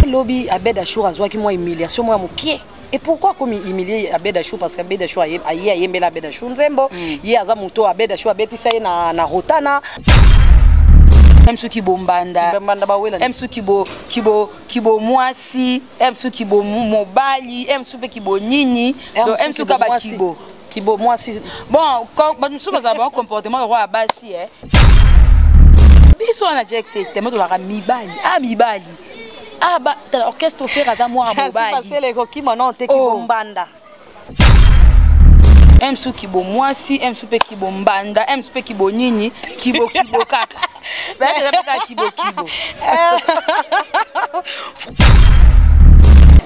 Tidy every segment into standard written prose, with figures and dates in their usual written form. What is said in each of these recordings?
Lobby Abed Achour a joué qui moi humiliation moi mokié. Et pourquoi comme humilier Abed Achour parce qu'Abed Achour a yembe la Abed Achour nzembo, yi aza muto Abed Achour abetisa ye na rotana. Même ceux qui bombanda, même ceux qui bo moisi, même ceux qui bo mobali, même ceux qui bo nini, même ceux qui bo moisi. Bon, quand nous sommes dans un comportement de roi à Bassi, ils sont en Ajax, c'est tellement de la mibali, mibali. Ah bah l'orchestre fait à moi à mobali. C'est passé les coquilles maintenant t'es qui bombanda. M sou qui bo moisi, M sou qui bo mbanda, M sou qui bo nini, qui bo kaka. Ben c'est pas qui bo.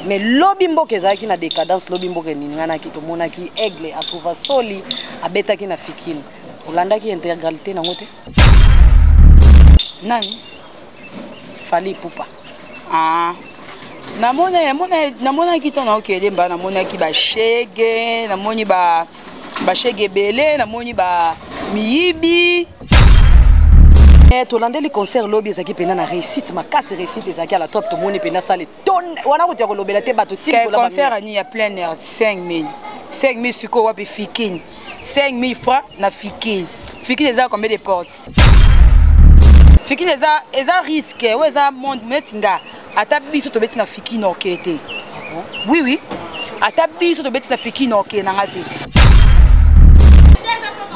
Mais lobby mboke ezaki na décadence lobby mboke nini ngana ki to mona ki aigle a trouva soli abeta ki na fikine. Olanda ki intégralité na ngote. Nani? Fali Pupa. Namona ki tona okelemba namona ki ba shege namoni ba shege belé namoni ba miyibi tolandeli concert lobby ezaki pena na réussite makasi réussite ezaki à la top to moni pena sale tonne wana ko tiako lobela te bato tiki kola concert ani ya plein air 5000 siko wapi fikine 5000 francs na fikine eza combien de portes fikine eza risque ou eza monde metinga ata biso to beti na fikine okete oui ata biso to beti na fikine okete na ngate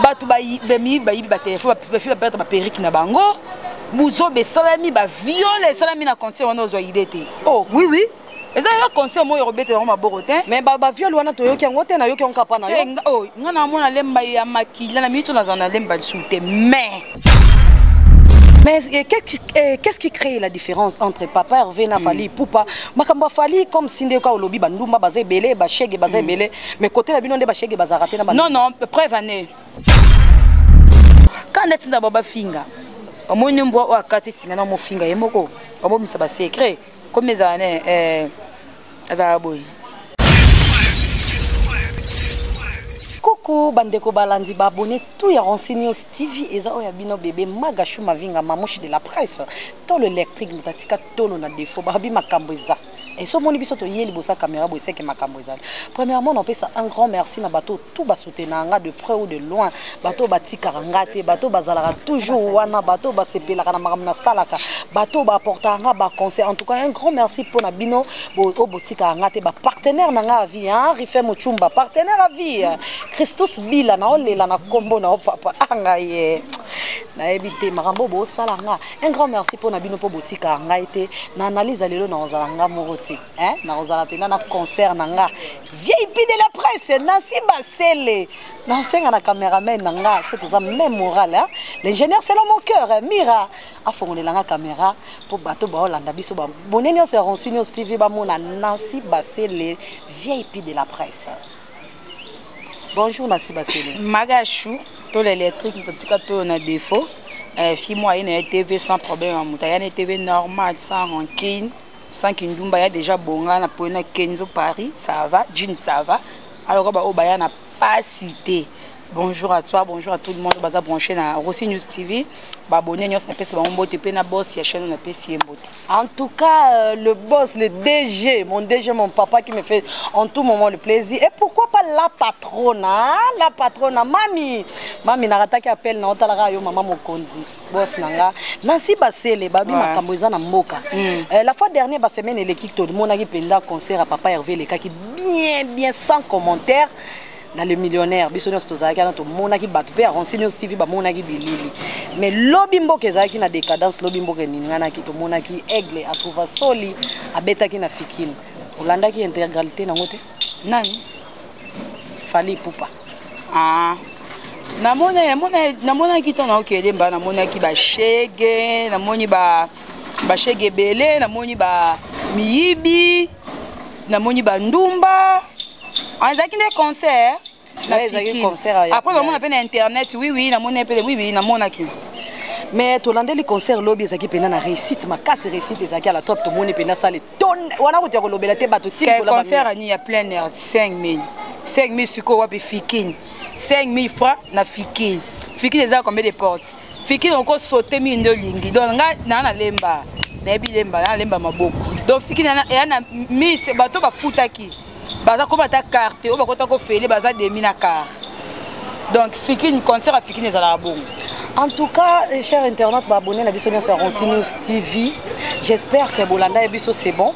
batu ba téléphone ba perdre ba perruque na bango buzo be salami ba viole salami na concert wana ozo idete oui eza ya concert mo robete na maboko te mais ba viole wana to yoki yango te na yoki onka pa na yo ngana mona lemba ya makila na mito na zana lemba soute mais qu'est-ce qui crée la différence entre Papa Hervé et Fali Pupa? Makamba Fali comme Sindeka au lobby bandumba bazé belé ba shege bazé belé mais côté la bino de ba shege bazarate na non preuve année quand net na baba finga omoni mbo wakati singa na mo finga yemoko omo misa ba secret comme les années azaraboy. Coucou bandeko balandi ba abonné tout ya renseigné TV eza oya bino bébé Magachou Mavinga mamouche de la presse to l'électrique mutatika tolo na défaut babi makambo eza et so moni biso to yeli bosa caméra bo seke makambo eza premièrement on peut ça un grand merci na bateau tout ba soutenir nga de près ou de loin bateau batika ngate bateau bazalaka toujours wana bateau ba sepela na makambo na salaka bateau ba porta nga ba conseil en tout cas un grand merci pour na bino bo botika ngate ba partenaire na nga vie hein Rife Muchumba partenaire à vie Christus Bila na olela na kombo na papa anga ye na ebité marambo bo salanga un grand merci pour na bino po botika nga été na analyse lelo na ozalanga moroti hein na ozala pena na concert na nga VIP de la presse Nancy Basele na senga na cameraman na nga c'est tout ça même moral hein l'ingénieur c'est dans mon cœur Mira a fongolela nga caméra pour bato ba Holanda biso ba boneni on se renseigner TV ba mona Nancy Basele VIP de la presse. Bonjour Nancy Basele. Magachou, tout l'électrique, tout on a défaut. Fille moi une TV sans problème, une TV normale sans rancune, sans kindumba ya déjà bonga na pona Kenzo Paris, ça va, Jean ça va. Alors bah Obaya n'a pas cité. Bonjour à toi, bonjour à tout le monde. Baza branché na Rossi News TV. Abonnez nous na pesi ba mbote pe na boss ya chaîne na pesi mbote. En tout cas le boss, le DG, mon papa qui me fait en tout moment le plaisir. Et pourquoi pas la patronne, mami narataki appel na otalaka yo maman Mokonzi. Boss nanga Nancy Basele babi makambo eza na mboka. La fois dernière ba semaine l'équipe tout le monde a penda concert à Papa Hervé le qui bien sans commentaire. Dans le millionnaire bisonyo stozaki na to mona ki batpe a renseigner TV ba mona ki bilili mais lobby mboke ezaki na décadence lobby mboke nini ngana ki to mona ki aigle a trouva soli abeta ki na fikine olanda ki intégralité na ngote nani Fali Pupa namona ki tona okelemba namona ki ba shege namoni ba shege belé namoni ba miyibi namoni ba ndumba on a des concerts. Après, on a fait internet. Oui, on a qui. Mais tu as les concerts lobby ezaki pena na réussite makasi réussite ezaki à la top to moni pena sale tonne wana ko tiako lobela te bato tiki kola concert ani ya plein air 5000 siko wapi fikine 5000 francs na fikine eza combien de portes fikine on ko sauter mi ndo lingi donc nga na lemba nayebi lemba maboko donc fiki na miss bato bafutaki baza ko bata carte o bakota ko fele baza demi na car donc fiki une concert fiki nezala bon. En tout cas, chers internautes, abonnés à Bisso sur Ronsi News TV. J'espère que Bolanda et Bisso c'est bon.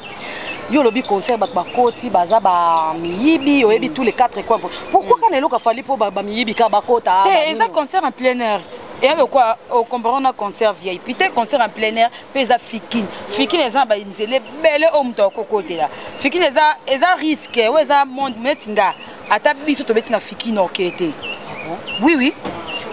Yo lobi concert bat bakoti baza ba miyibi oyebi tous les 4 coins. Pourquoi quand eloka fali po ba miyibi ka bakota? Et ça concert en plein air. Et avec quoi au comparant un concert VIP, te concert en plein air, pesa fikin. Fikin les ba inzele belle homme to côté là. Fikin les risque, ouais ça monde metinga. Ata biso to beti na fikin okete. Oui oui.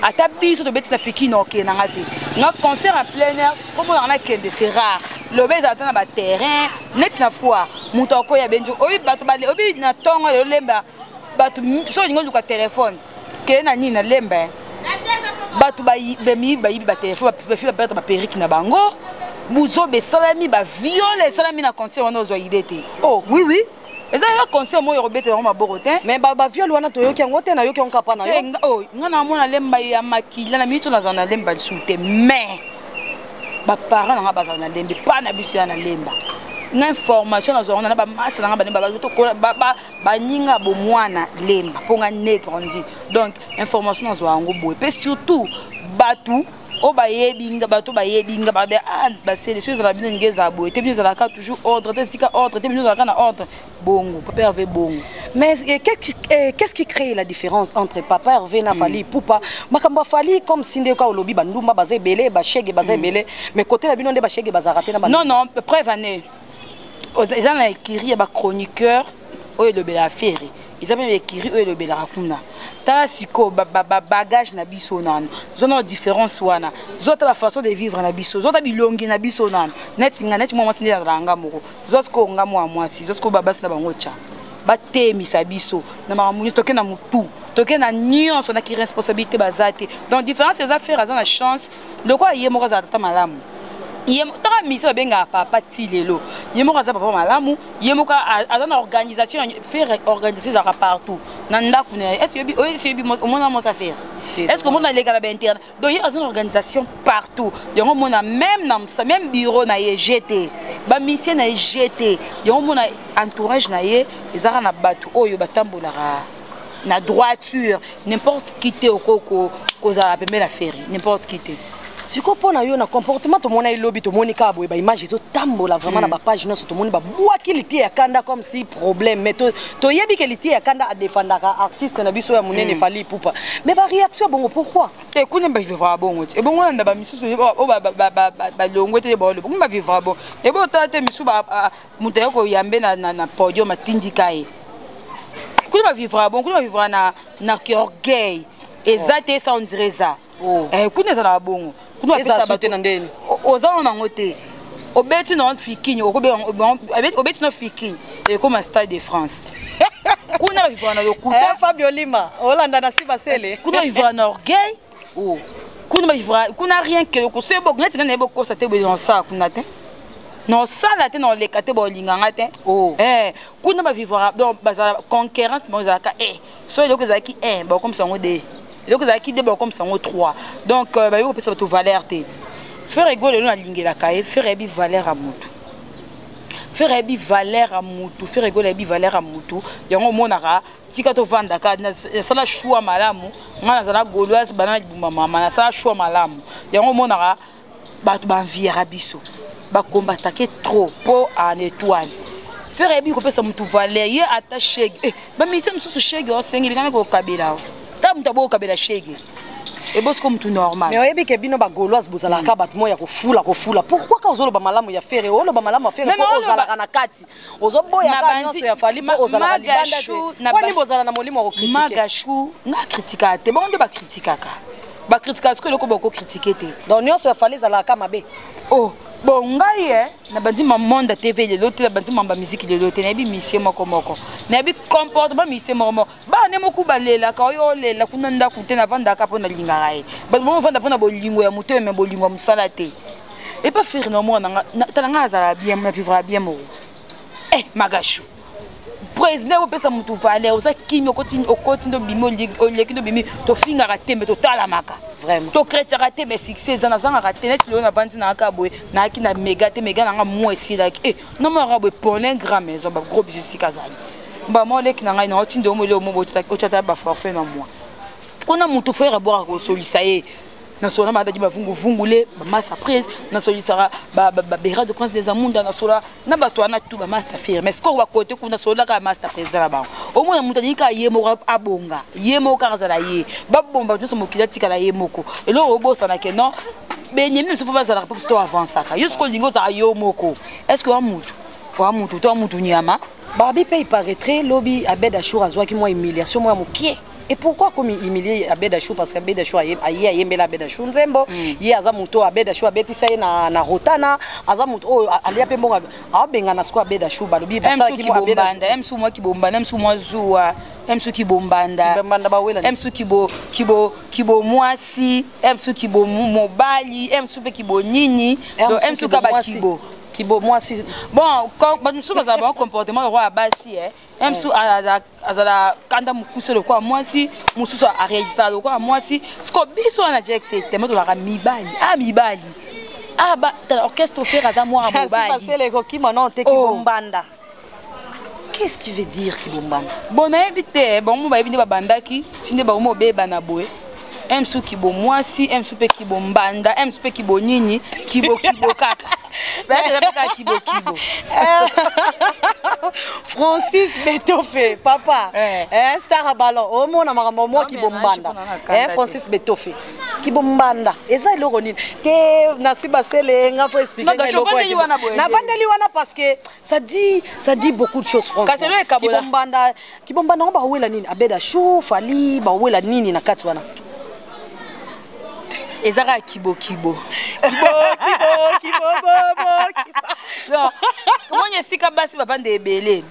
Ata biso to beti na fikin okete na ngate. Na concert en plein air, comme on a kende c'est rare. Le bés attend na terrain net na fois mutoko ya benjo obi bato bale obi na tongo le lemba bato so ngo luka téléphone ke na nini na lemba bato ba téléphone ba fi ba periki na bango buzo be salami ba viole salami na concert wana ozo idete. Oh oui oui eza ya concert mo yorobete na maborotin mais ba viole wana to yoki ngote na yoki onka pa na yo. Oh ngana mona lemba ya makila na mitu na zana lemba sute mais ba parents nga bazana lembe pas na biso ya na lemba na information na zona na ba masa na ba lemba ba nyinga bo mwana lemba ponga negrandi donc information na zo ngo boy et surtout batu o ba yebinga batu ba yebinga ba de ba c'est les choses la bien ngeza boy te bien za la toujours ordre te sika ordre te bien za na ordre bongo papa Hervé bongo. Mais qu'est-ce qui crée la différence entre Papa Hervé na Fally Ipupa makamba Fally comme sindeka olobi bandumba bazé belé ba chege bazé belé mais côté la bino nde ba chege baza raté na non non preuve année ils ont écrit ba chroniqueur oyo le bela affaire ils ont écrit oyo le bela rakuna ta siko bagage na biso nan zona différence wana zota la façon de vivre na biso zota bilongi na biso nan net moi sindela ranga moko zosko ngamo mwasi zosko babasi na bangocha batemisa biso na mamunyo toke na mutu toke na nyonso na ki responsabilité bazate donc différence des affaires azana chance le quoi yemo ka zata malamu yemo taka mission benga papa tilelo yemo ka za papa malamu yemo ka azana organisation faire organisation za partout na ndaku ne est-ce que on a affaire est-ce que on a les gars interne donc il y a une organisation partout il y a même bureau na GT ba mission na GT il y a entourage na ye ezaka na batu oyo batambola na droiture n'importe qui te okoko kozala pembe la ferry n'importe qui te siko pona yo na comportement to mona ilobi to monika boy ba image zo tambola vraiment na ba page non to moni ba bwaki liti ya kanda comme si problème mais to yebi ke liti ya kanda a défendre artiste na biso ya munene Fally Ipupa mais ba réaction bongo pourquoi te kuna ba vivre bongo et bongo na ba misusu o ba longo te ba bongo ba vivre bon et bo tate misu ba mutayo ko yambe na podium atindikae kuna ba vivre bon kuna ba vivre na orgueil exacte ça on dirait ça kuna za na bongo kuna pesa sauter na ndeni ozana na ngote obeti no fikinyo obeti no fikinyo et comme Stade de France kuna vivre na lokuta Fabio Lima Hollanda na Sibasele kuna vivre na orgueil kuna vivre kuna rien que ko sebo ngati na ebo ko sa te bo ça kuna te non ça la te non les kate bo linganga te kuna ba vivre donc baza concurrence mo za ka so ile ko za ki ba comme ça ngode donc ça qui débat comme ça on 3 donc bah il faut tout valeur té faire rigoler na lingela kae faire bi valeur à mutu faire bi valeur à mutu faire rigoler bi valeur à mutu yango monaka tika to vanda ka na sala choix malamu ngana zana goloise banana bumba mama na sala choix malamu yango monaka batu ba envier biso ba combattre trop pour en étoile faire bi ko pesa mutu valeur ye attaché ba mise musu chege o sengi bikana ko kabila tamtabo kabela shege et boss comme tout normal mais oyebi ke bino ba gauloise bozala ka bat moya ko fula pourquoi ka ozolo ba malamu ya faire o lo ba malamu ya faire ko ozala na kati ozo boya ka nyonso ya Fally po ozala na libanda te kwani bozala na molimo ko critiquer magashu nga critiquer te bon de ba critiquer ka ba critiquer ce que le ko boko critiquer te donc nyonso ya Fally zala ka mabe bon ngai na bandi monde TV de l'autre na bandi mamba musique de l'autre na bi mission moko na bi comportement mission moko ba ne moku balela ka yo lela kuna nda kute na vanda ka pona lingara ba mo vanda pona bolingo ya muteme me bolingo musala te et pas faire no mona talanga za bien na vivre bien mo magashu président opesa mutu valeur oza kimi okoti ndo bimi oleki ndo bimi tofingaka te me totalamaka vraiment tokrétiaka te me succès eza nazangaka te neti lelo na bandi naaka boye naaki na méga te méga nanga mwa esilaki namonaka boye pone grand maison bagros biso esika azali mbama oleki na ngai na otinde omole omo otyata baforfait na moi kuna mutu frère abwaka kosolisa ye nasola madaki bavunguvungule bamasa prise nasolisaka babera de prince des amunda nasola na bato wana tu bamaster firme siko bakote kuna nasolaka master président na bango omona mutu anyika ye moko abonga ye moko kaka azala ye babomba bato nyonso mokili atikala ye moko eloko obosanake non benyemi biso fo bazalaka mpo biso to avansaka yo siko olingi ozala yo moko est ce que wa mutu to wa mutu nyama babi mpe iparaîtrait lobi Abed Achour azwaki mwa humiliation mwa mokie. Et pourquoi comme humilier Abed Achour? Parce qu'Abed Achour aye ayembela Abed Achour nzembo ye aza muto Abed Achour abetisa ye na rotana aza muto oyo alia pe mbonga abenga na siko Abed Achour balobi basala ki bombanda emsu mwa kibombanda emsu mwa zuwa emsu kibombanda bawela emsu kibo mwasi emsu kibo mobali emsu pe kibo nyinyi donc emsu kaba kibo Kibo moi si bon quand nous sommes à un comportement le roi basi emsu azala kanda mukuse le quoi moi si mususu a réalisé le quoi moi si ce que biso na direct c'est tellement de la mibali ba l'orchestre fait raza moi à mobali c'est les coquilles maintenant te kibombanda. Qu'est-ce qui veut dire kibombanda? Bon na ebité bon mo ba ebindi ba bandaki tinde ba mo beba na boye emsu kibo moi si emsu pe kibombanda emsu pe kibo nyinyi kibo kaka Francis Betofé, papa, star à ballon, au monde à moi qui bombanda, Francis Betofé, qui bombanda, et ça il le relie. Que Nasiba Sele, n'a pas expliqué. N'a pas parce que ça dit beaucoup de choses. Francis, qui bombanda, on va où la nini, Abed Achour, Fali, ba où la nini na katwana. Ezara kibo non comment yesika basi bavande ebele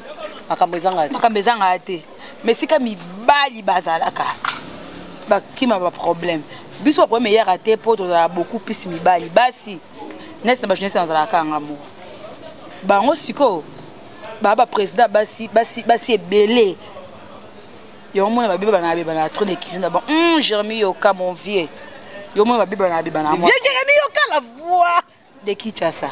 makambezanga ate mais sika mibali bazalaka bakima ba problème biso ba problème hier ate po to beaucoup plus mibali basi nest ba jeunesse nazalaka ngamo bango siko ba président basi ebele yo mona ba beba na trop d'écrire d'abord Jérémie Yoka mon vieux yo moi ba biba na moi Jérémie Yoka la voix de Kinshasa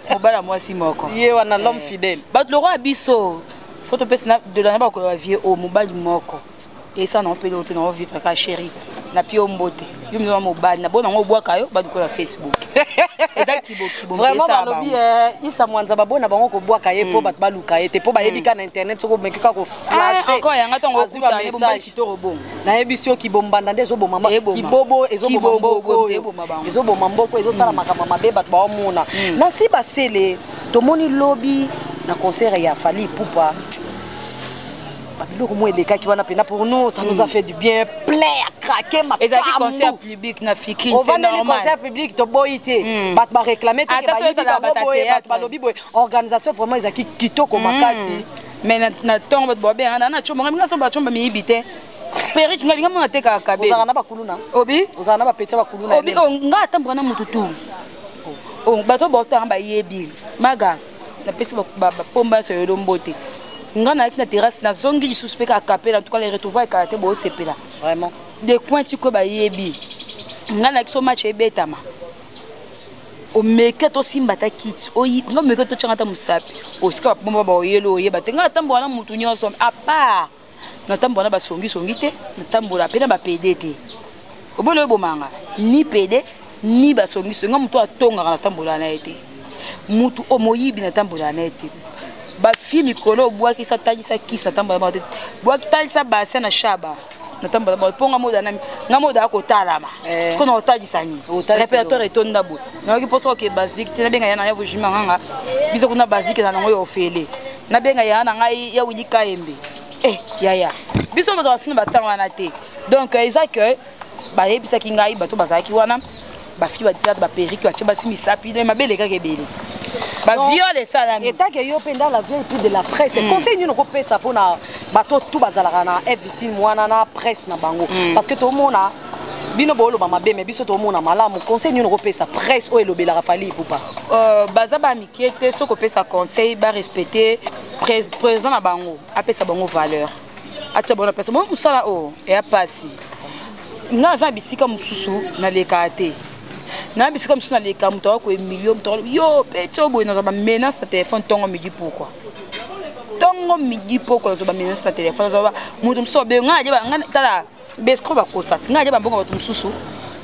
mobala moi si moko ye wana l'homme fidèle bat le roi biso photo personnel de la ba ko vie au mobali moko et ça non peut l'autre non vivre ka chéri na pio mbote yo mno mobali na bona ngo bwaka yo ba ko na Facebook eza kibo vraiment balobi isa mwanza babona bango ko bwaka ye po bat baluka ye te po ba yebika na internet soko mekika ko flash encore yanga tongo kuta ne bomba kitoro bon na ebisio kibombanda nde zo bomama kibobo ezo bomamboko ezo bomamboko ezo sala makama mabe bat ba omona na si basele tomoni lobby na concert ya Fali Ipupa pour nous, ça nous a fait du bien, plein à craquer ma et un concert public na fiki c'est normal. Concert public to boité, bat réclamer organisation vraiment ils a qui quito comme makasi. Mais na tombe bobe na chomba ngi so ba chomba mi ibite. Peric ngali ngamo te ka kabe. Ozana ba kuluna. Obi? Ozana ba petit ba kuluna. Obi nga tambra na mututu. Bato bota ba yebi. Maga na pesi ba pomba so yo mbote. Nga na na terrasse na zongi li suspect ka capella en tout cas les retrouvailles karaté bo sepela vraiment des coins tu ko ba yebi nga na so match ebetama o meketo simba ta kits o yi nga meketo changata musapi o sika bomba ba yelo yeba tenga tambo na mutu nyonso a part na tambo na ba songi te na tambo la pena ba PDT o bolo bomanga ni PD ni ba songi nga mutu atonga na tambo la na ete mutu o moyibi na tambo la na ete ba fi mikolo bwa ki sa talisa kisa tamba ba bwa ki talisa ba sana shaba na tamba ba ponga moda na ngamoda ko talama ce qu'on a talisa ni répertoire etonda bo na ki poso ke basique tena benga yana ya vujima nganga biso kuna basique na ngo yo fele na benga yana ngai ya wuli kaembe ya biso ba wasina batanga na te donc Isaac ba yebisa ki ngai bato bazaki wana ba fi ba théâtre ba perruque ba cheba simi sapi na mabele ka kebele ba viole ça et tant que yo penda la vie plus de la presse conseil nous ko pesa pona bato tout bazalaka na everything mwana na presse na bango parce que tout monde bino bolo ba mabe mais biso to mona malamu conseil nous repesa presse o elobela rafali pupa baza ba mikiete so ko pesa conseil ba respecter président na bango apesa bango valeur acha bona pesa mo musala o e apasi nga za bisika mususu na lekate na bisika mususu na leka muto ko million muto yo peto boy na ba menace na téléphone tongo midi pourquoi tongo midi pourquoi zo ba menace na téléphone zo ba muto muso be nga je ba nga tala besco ba ko sat nga je ba mbongo muto mususu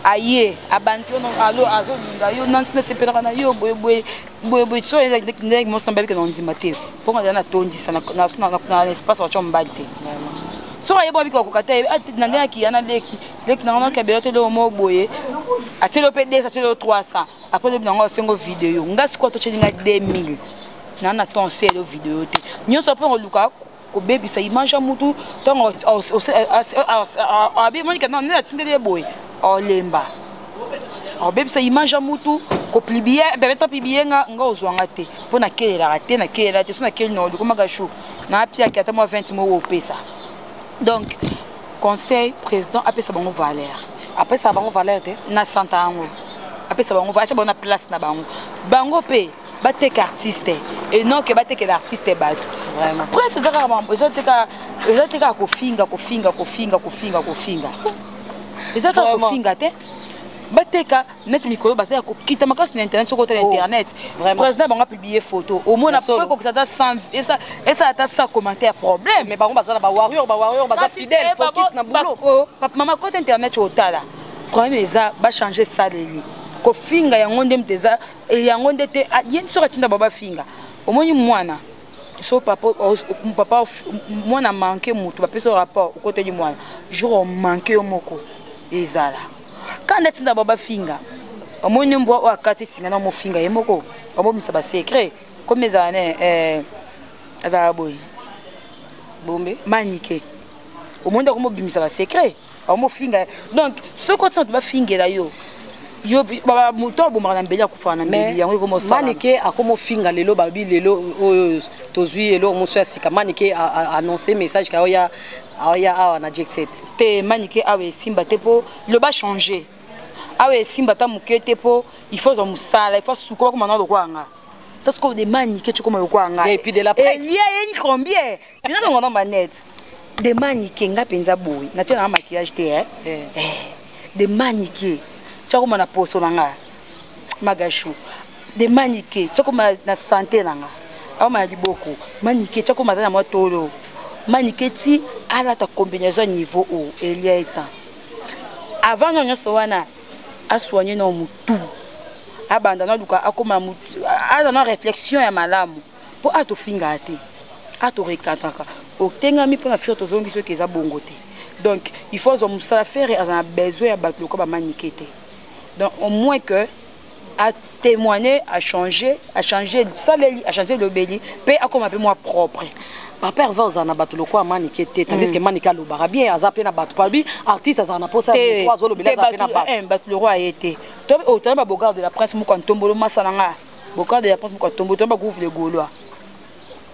aye abanti ono alo azo linga yo nansi na sepera na yo boy so eza ndenge mo samba bika ndima te ponga na tondisa na espace wa chombate so aye bo bika ko kata na ndenge ki yana leki na ka belote le mo boye atelo PD atelo 300 après le nango sengo vidéo ngasi ko to chelinga 2000 na ton selo vidéo te nyoso po luka ko bebisa image mutu tongo abi mo kana na tindele boy olemba obebisa image mutu ko publier bebe to publier nga ozwanga te pona kelela te so na kel no ko magashu na apia ki ata mo 20 mo wo pesa donc conseil président apesa bango valeur apesa bango valeur te na santa ango apesa bango valeur bona place na bango pe bateka artiste et non que bateka l'artiste batu vraiment prince zaka mambo ezateka ko finga ezaka ko finga te bateka net micro basa ko kita makasi na internet soko na internet président bango publier photo au moins na peu ko ça 100 et ça ata 100 commentaires problème mais bango basa na ba warrior basa fidèle focus na boulot papa mama côté internet otala problème eza ba changer ça leli ko finga yango ndem teza et yango ndete yen so katinda baba finga au moins mwana so papa mwana manqué mutu ba peso rapport au côté du mwana jour manqué moko ezala quand netinda baba finga omoni mbo wakati singa na mo finga yemoko omo misaba secret comme ezane azala boy bombe manike omonda ko mo bimisa ba secret omo finga donc ce côté ba fingela yo baba muto bo mara mbeli akufana mbeli yango ko mo sala manike akomo finga lelo babi lelo tozui elo mo so sika manike annoncer message ka ya awa na Jet Set te manike awe simba te po le ba changer awe simba ta mukete po il faut musala il faut souko comme na kwanga parce que de manike tu comme kwanga et puis de la presse il y a combien dina ngo na manette de manike nga penza boy na tena maquillage te de manike tu comme na poso nga magashu de manike tu comme na santé nga awa ma liboko manike tu comme na motolo maniketi ala ta combinaison niveau haut il y a temps avant non sowana a soigner non mutu abandana luka akoma mutu ala na réflexion ya malamu pour ato finga ate ato rekataka otenga mi pour faire tozongi ce keza bongote donc il faut on ça faire a besoin ya batlo ko ba manikete donc au moins que à témoigner à changer ça a changer le belly pe akoma un peu moins propre. Papa Hervé ozana bato loko manike te tandis que manika lo barabien azape na bato pabi artiste azana posa ko azolo bila azape na bato le roi été to autant ba bogarde de la presse mo kan tombolo masalanga bogarde de la presse mo kan tombolo to ba gouffre le gaulois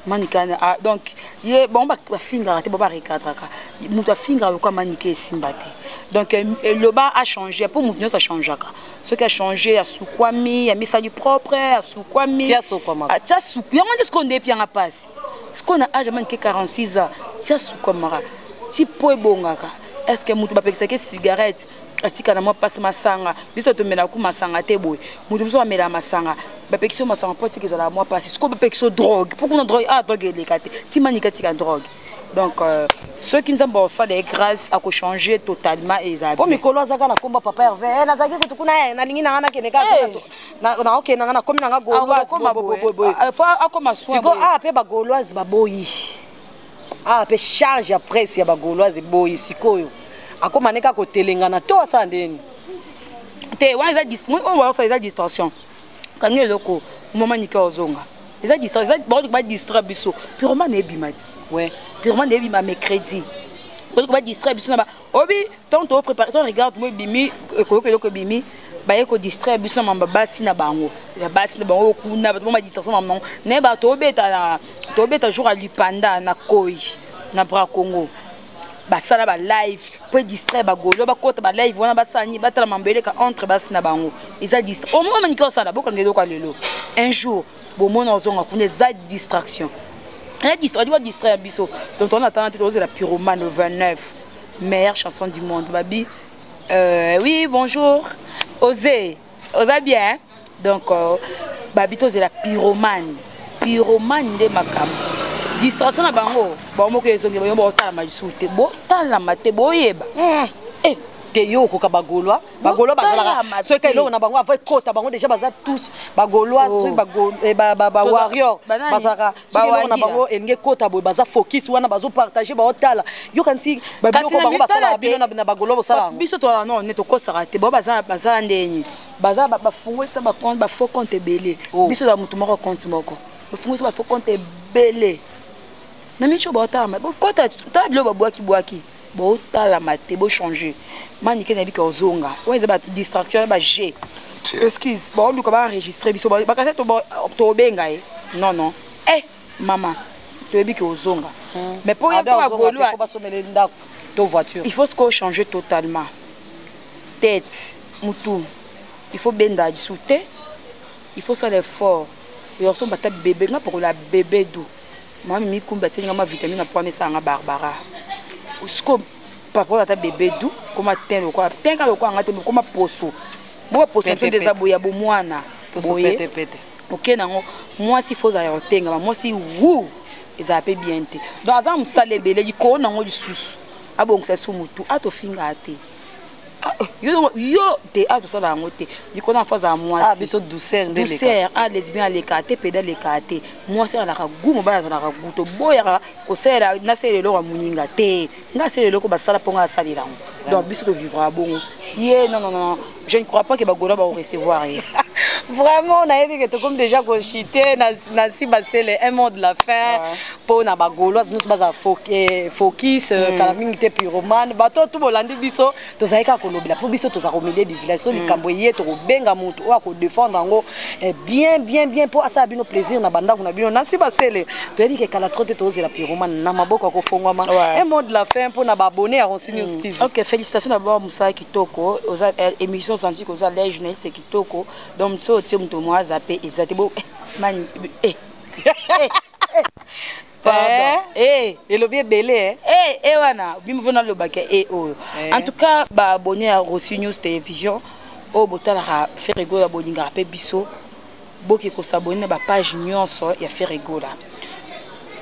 manika donc ye bon ba finga te ba recadraka muto finga loko manike simbate donc le bas a changé pour muto ça changaka ce qui a changé a soukwami a mis ça du propre a soukwami tia soukwama tia soukwami on dit ce qu'on dépianga passe. Ce qu'on a âge de 46 ans, c'est sous camara. Si poe bongaka, est-ce que mutu ba pekisa ke cigarette, asika na mo passe masanga, biso to mena ku masanga te boy. Mutu so amela masanga, ba pekisa masanga poti ke za mo passe. Ce qu'on ba pekisa drogue, pourquoi on drogue drogue les kate. Ti manika tika drogue. Donc ceux qui nous ont ça les grâce à changer totalement et ça. Comme Mikolo azaka na komba papa Hervé, na zaki ko tukuna na lingi na ngana keneka na ok na ngana komi na ngagolwa boy. Fa akoma soin. Siko pe ba goloise ba boyi. Pe charge ya presse ya ba goloise boyi sikoyo. Akoma neka ko telengana to asa ndeni. Te wa za distorsion. Kangé loko moment nika ozonga. Ils disent ba distribution purement nebimati. Ouais. Purement nebima mercredi. Ils ba distribution ba obi tant to préparer to regarde moi bimi ko bimi ba yeko distribution mamba basi na bango. Ya basi na bango kuna ba ma distribution mamba ne ba to beta jour à lipanda na koi na bra Congo. Ba sala ba live peut distraire bagolo bakota ba live wana basani batala mambeleka entre basina bango eza distrait au moment manika osala bokangelo kwa lelo un jour bomona ozonga kuna za distraction la distraire biso donc on attend la pyromane le 29 meilleure chanson du monde babi oui bonjour osez bien donc babi to la pyromane de makam distraction na bango ba mo ko ezonge ba yo tala majisute bo tala mate boyeba te yo ko bagolwa bazala ceux qui là na bango avec kota bango déjà baza tous bagolwa ceux ba warrior bazaka ceux qui na bango enge kota boy baza focus wana bazo partager ba otala yo kansi ba biloko bango basala bino na bagolwa bosala biso to non neto ko sarate bo baza ndenyi baza ba fungolisa ba compte ba faux compte belé biso da mutu moko compte moko ba fungolisa ba faux compte belé na micho ba otala bo kota ta bilo ba boaki bo tala mate bo changer manike na bika ozonga weza ba distraction ba G excuse bo luka ba enregistrer biso ba kase to benga non maman to bika ozonga mais pour pas golo il faut pas sommer ndako to voiture il faut se changer totalement tête mutu il faut benda disouté il faut ça l'effort et on sont bata bébé nga pour la bébé dou mami mi kumba tsenga ma vitamine na poame sanga barbara usko papa ta bébé dou comme atteint le quoi tenga le quoi ngate comme poso bo poso fait des aboya bo mwana boye OK nango moi si faut za tenga moi si wou eza pe bien te donc azam salebele di ko nango di susu abongisa sumutu ato finga ate yo te ato sala ngote di ko na faza moi si biso douceur lesbien les kate pédale les kate moi c'est na ka gumo ba na ka guto boya ko sela na sele lo muninga te nga sele lo ko basala ponga salira donc biso to vivra bon non je ne crois pas que bagola va recevoir vraiment on a vu que comme déjà conchité na si basele un mot de la fin pour na bagoloise nous baza focus calamité pyromane bato tout bolandi biso to zaika ko lobela pour biso to za au milieu du village so likambo yé to benga mutu o ko défendre ngo bien pour asa bino plaisir na banda kuna bino na si basele to yebi que kala trotte to la pyromane na maboko ko fongwama un mot de la fin pour na ba abonné à Ronsi News TV. OK, félicitations d'abord Moussa Kitoko aux émissions sensibles aux les journalistes Kitoko donc so tu me moi zappé exactement mani pardon et le bien belé wana bimvona le baké en tout cas ba abonné à Ronsi News Télévision au botala faire rigola bolinga pe biso boki ko s'abonner ba page nyonso ya faire rigola.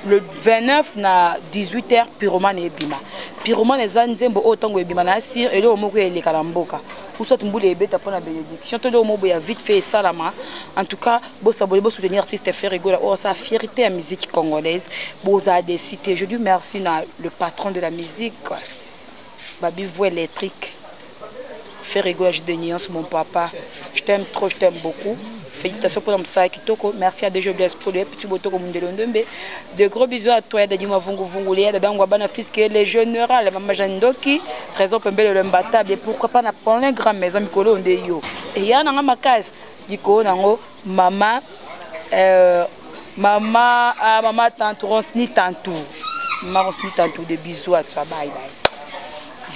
Le 29 na 18h pyromane ebima pyromane zanzembo otango ebima na sir et le moko ele kalamboka ou soit mbule ebeta pona bénédiction to le mobo ya vite fait salama en tout cas bo s'abonner bo soutenir artiste faire rigola oh sa fierté à musique congolaise bo za des cités je dis merci na le patron de la musique Babi voix électrique faire rigola je dénie mon papa je t'aime trop je t'aime beaucoup. Félicitations pour Moussa Kitoko. Merci à des jeux pour les petits botos comme Ndelondombe. De gros bisous à toi, Dadima Vungu Vungulé, Dadangwabana Fiske, les générales, Maman Jandoki, Trésor Pembele le Mbatable, et pourquoi pas pour les grandes maisons Mikolo Ndeyo. Et il y a un case, Diko Nango, Maman, Maman Tantou, Ronsni Tantou. Maman Ronsni Tantou, des bisous à toi, bye bye.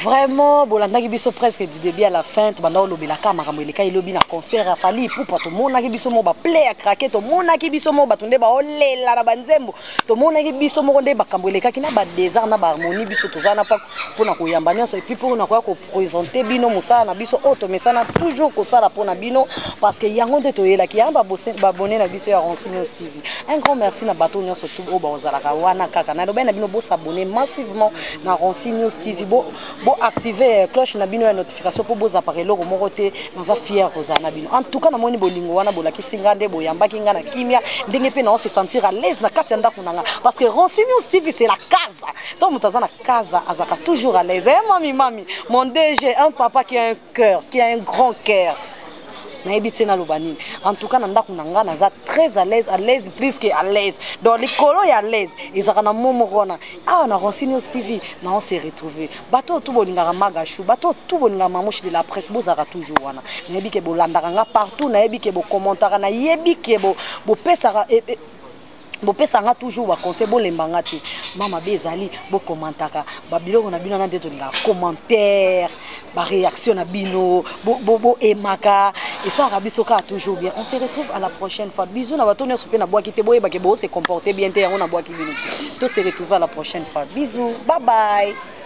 Vraiment bolanda ki biso presque du début à la fin to banda lobela ka makambo eleka ilobi na concert afali pour to mona ki biso mo ba play à craquer to mona ki biso mo ba tunde ba olela na banzembo to mona ki biso mo nde bakambo eleka ki na ba désert na ba harmonie biso to zana pa pour na ko yamba nyonso et puis pour na ko présenter bino musala na biso auto mesana toujours ko sala pour na bino parce que yango nde to yela ki yamba ba abonné na biso ya Ronsi News TV. Un grand merci na bato nyonso tout o ba ozala ka wana kaka na lobe na bino bo s'abonner massivement na Ronsi News TV bo activer cloche na bino ya notification pour vos appareils logo moroté dans fier rozana bino en tout cas na moni bolingo wana bolaki singande boyambaki nga na kimia ndenge pe na on se sentir à l'aise na kati ndako nanga parce que Ronsi News TV c'est la casa donc mutaza na casa azaka toujours à l'aise mami mon DG un papa qui a un cœur qui a un grand cœur na ebitena lobani en tout cas na ndako nanga naza très à l'aise plus que à l'aise dans les colo ya à l'aise ezaka na momo rona ah na Ronsi News TV na on s'est retrouvé bato tout bolinga magashu bato tout bolinga mamouche de la presse bozaka toujours wana na ebike bolandaka nga partout na ebike bo commentaire na ebike bo pesaka bopesanga toujours baconseil bolembanga te mama be ezali bokomantaka babiloko na bino na nde tolinga commentaire baréaction na bino boemaka esalaka biso kaka toujours bien. On se retrouve à la prochaine fois. Bisous na bato nyonso mpe na bwaki te boyebake bo se comporter bien te yango na bwaki bino te. To se retrouve à la prochaine fois. Bisous, bye bye.